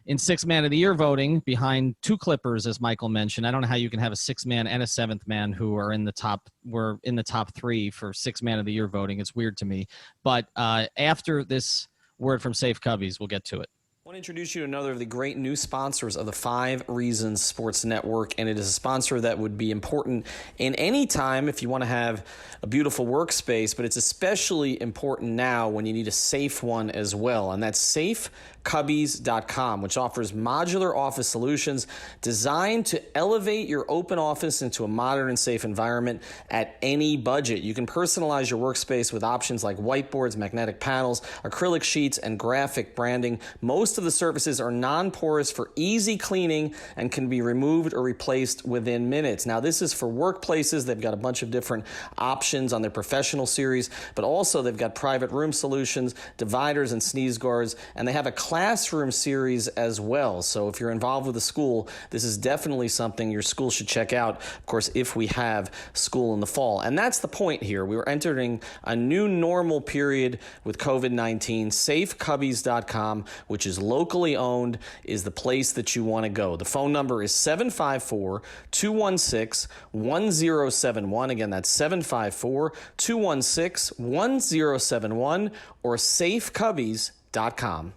6th man of the year voting behind 2 Clippers, as Michael mentioned. I don't know how you can have a 6th man and a 7th man who are in the top 3 for 6th man of the year voting. It's weird to me. But after this word from Safe Cubbies, we'll get to it. I want to introduce you to another of the great new sponsors of the 5 Reasons Sports Network, and it is a sponsor that would be important in any time if you want to have a beautiful workspace, but it's especially important now when you need a safe one as well, and that's safecubbies.com, which offers modular office solutions designed to elevate your open office into a modern and safe environment at any budget. You can personalize your workspace with options like whiteboards, magnetic panels, acrylic sheets, and graphic branding. Most of the surfaces are non-porous for easy cleaning and can be removed or replaced within minutes. Now, this is for workplaces. They've got a bunch of different options on their professional series, but also they've got private room solutions, dividers and sneeze guards, and they have a classroom series as well. So if you're involved with a school, this is definitely something your school should check out, of course, if we have school in the fall. And that's the point here. We are entering a new normal period with COVID-19. Safecubbies.com, which is locally owned, is the place that you want to go. The phone number is 754-216-1071. Again, that's 754-216-1071 or safecubbies.com.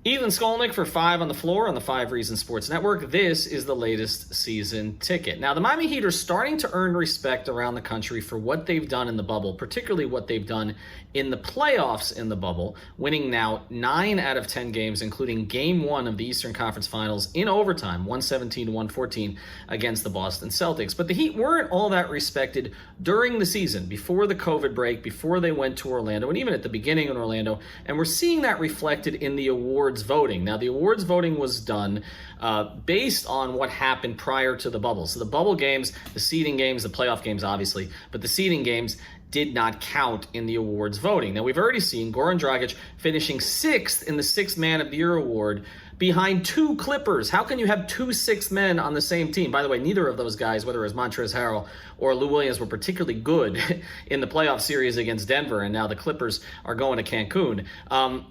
Ethan Skolnick for 5 on the Floor on the 5 Reasons Sports Network. This is the latest season ticket. Now, the Miami Heat are starting to earn respect around the country for what they've done in the bubble, particularly what they've done in the playoffs in the bubble, winning now 9 out of 10 games, including Game 1 of the Eastern Conference Finals in overtime, 117-114 against the Boston Celtics. But the Heat weren't all that respected during the season, before the COVID break, before they went to Orlando, and even at the beginning in Orlando, and we're seeing that reflected in the awards voting. Now, the awards voting was done based on what happened prior to the bubble. So the bubble games, the seeding games, the playoff games, obviously, but the seeding games did not count in the awards voting. Now, we've already seen Goran Dragic finishing 6th in the 6th Man of the Year award behind 2 Clippers. How can you have 2 6th men on the same team? By the way, neither of those guys, whether it was Montrezl Harrell or Lou Williams, were particularly good in the playoff series against Denver, and now the Clippers are going to Cancun.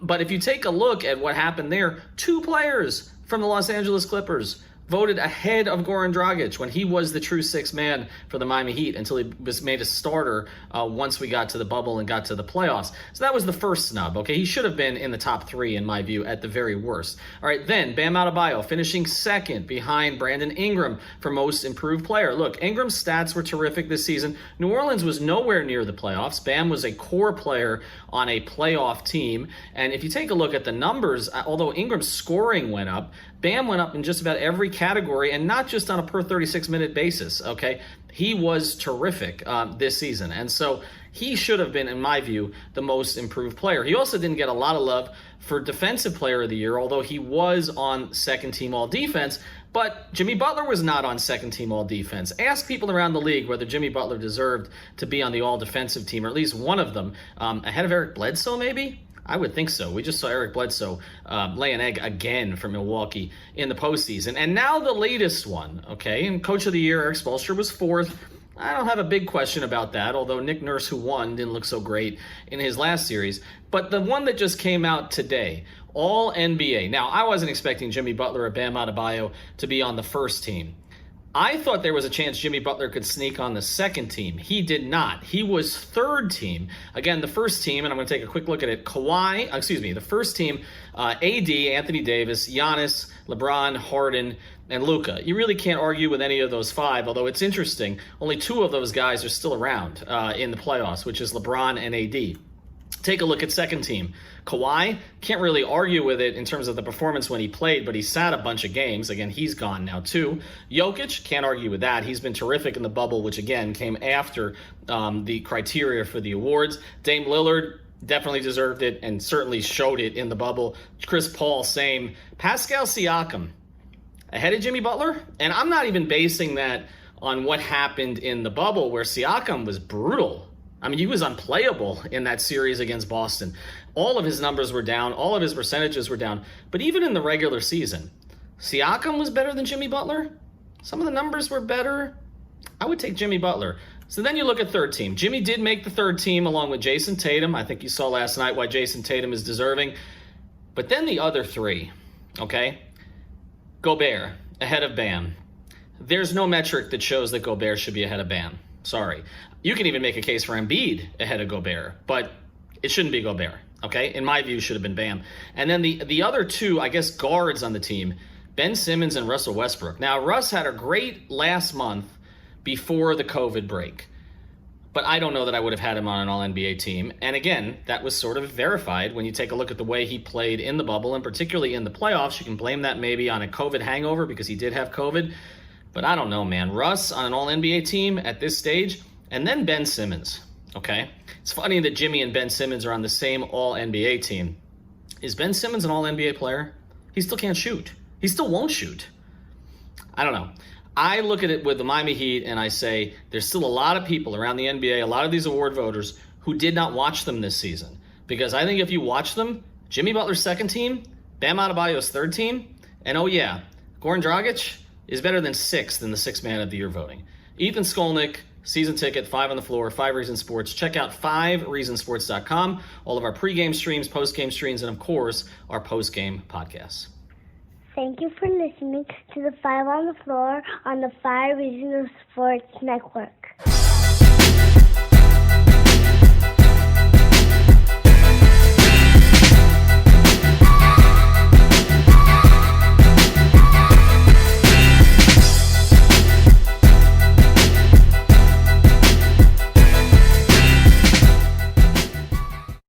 But if you take a look at what happened there, 2 players from the Los Angeles Clippers voted ahead of Goran Dragic when he was the true sixth man for the Miami Heat until he was made a starter once we got to the bubble and got to the playoffs. So that was the first snub, okay? He should have been in the top 3 in my view at the very worst. All right, then Bam Adebayo finishing second behind Brandon Ingram for most improved player. Look, Ingram's stats were terrific this season. New Orleans was nowhere near the playoffs. Bam was a core player on a playoff team. And if you take a look at the numbers, although Ingram's scoring went up, Bam went up in just about every category, and not just on a per 36-minute basis, okay? He was terrific this season, and so he should have been, in my view, the most improved player. He also didn't get a lot of love for Defensive Player of the Year, although he was on second-team All-Defense, but Jimmy Butler was not on second-team All-Defense. Ask people around the league whether Jimmy Butler deserved to be on the All-Defensive team, or at least one of them, ahead of Eric Bledsoe, maybe? I would think so. We just saw Eric Bledsoe lay an egg again for Milwaukee in the postseason. And now the latest one, okay? And Coach of the Year, Eric Spoelstra, was 4th. I don't have a big question about that, although Nick Nurse, who won, didn't look so great in his last series. But the one that just came out today, All NBA. Now, I wasn't expecting Jimmy Butler or Bam Adebayo to be on the first team. I thought there was a chance Jimmy Butler could sneak on the second team. He did not. He was third team. Again, the first team, and I'm going to take a quick look at it, the first team, AD, Anthony Davis, Giannis, LeBron, Harden, and Luka. You really can't argue with any of those 5, although it's interesting. Only 2 of those guys are still around in the playoffs, which is LeBron and AD. Take a look at second team. Kawhi, can't really argue with it in terms of the performance when he played, but he sat a bunch of games. Again, he's gone now too. Jokic, can't argue with that. He's been terrific in the bubble, which again came after the criteria for the awards. Dame Lillard definitely deserved it and certainly showed it in the bubble. Chris Paul, same. Pascal Siakam, ahead of Jimmy Butler? And I'm not even basing that on what happened in the bubble where Siakam was brutal. I mean, he was unplayable in that series against Boston. All of his numbers were down. All of his percentages were down. But even in the regular season, Siakam was better than Jimmy Butler. Some of the numbers were better. I would take Jimmy Butler. So then you look at third team. Jimmy did make the third team along with Jason Tatum. I think you saw last night why Jason Tatum is deserving. But then the other 3, okay? Gobert, ahead of Bam. There's no metric that shows that Gobert should be ahead of Bam. Sorry. You can even make a case for Embiid ahead of Gobert, but it shouldn't be Gobert, okay? In my view, should have been Bam. And then the other 2, I guess, guards on the team, Ben Simmons and Russell Westbrook. Now, Russ had a great last month before the COVID break, but I don't know that I would have had him on an All-NBA team. And again, that was sort of verified when you take a look at the way he played in the bubble, and particularly in the playoffs. You can blame that maybe on a COVID hangover because he did have COVID. But I don't know, man. Russ on an All-NBA team at this stage, and then Ben Simmons, okay? It's funny that Jimmy and Ben Simmons are on the same All-NBA team. Is Ben Simmons an All-NBA player? He still can't shoot. He still won't shoot. I don't know. I look at it with the Miami Heat and I say there's still a lot of people around the NBA, a lot of these award voters, who did not watch them this season. Because I think if you watch them, Jimmy Butler's second team, Bam Adebayo's third team, and oh yeah, Goran Dragic is better than 6th in the 6th man of the year voting. Ethan Skolnick, season ticket, 5 on the floor, 5 Reasons Sports. Check out 5reasonsports.com. All of our pregame streams, postgame streams, and of course, our postgame podcasts. Thank you for listening to the 5 on the Floor on the 5 Reasons Sports Network.